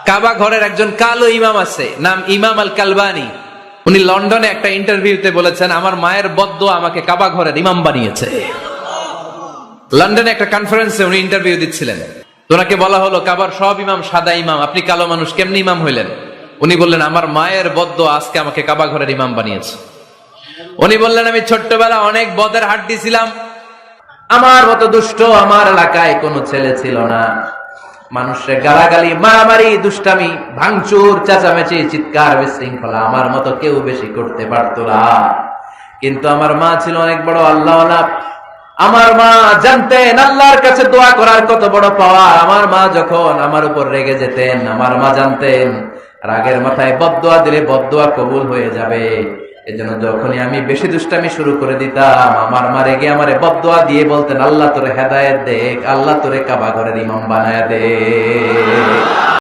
কাবা ঘরের একজন কালো ইমাম আছে, নাম ইমাম আল কালবানি। উনি লন্ডনে একটা ইন্টারভিউতে বলেছেন, আমার মায়ের বদদোয়া আমাকে কাবা ঘরের ইমাম বানিয়েছে। লন্ডনে একটা কনফারেন্সে উনি ইন্টারভিউ দিচ্ছিলেন। ওনাকে বলা হলো, কাবার সব ইমাম সাদা ইমাম, আপনি কালো মানুষ, কেমনি ইমাম হইলেন? উনি বললেন, আমার মায়ের বদদোয়া আজকে আমাকে কাবা ঘরের ইমাম বানিয়েছে। উনি বললেন, আমি ছোট্টবেলা অনেক বদের হাড্ডি ছিলাম, আমার মতো দুষ্ট আমার এলাকায় কোনো ছেলে ছিল না। মানুষের গালাগালি, মারামারি, দুষ্টামি, ভাঙচুর, চেঁচামেচি, চিৎকার, বিশৃঙ্খলা আমার মতো কেউ বেশি করতে পারতো না। কিন্তু আমার মা ছিল অনেক বড় আল্লাহওয়ালা। আমার মা জানতেন আল্লাহর কাছে দোয়া করার কত বড় পাওয়া। আমার মা যখন আমার উপর রেগে যেতেন, আমার মা জানতেন রাগের মাথায় বদদোয়া দিলে বদদোয়া কবুল হয়ে যাবে। এজন্য যখনই আমি বেশি দুষ্টামি শুরু করে দিতাম, আমার মা রেগে আমারে বদদোয়া দিয়ে বলতেন, আল্লাহ তোরে হেদায়েত দেখ, আল্লাহ তোরে কাবা ঘরের ইমাম বানায় দে।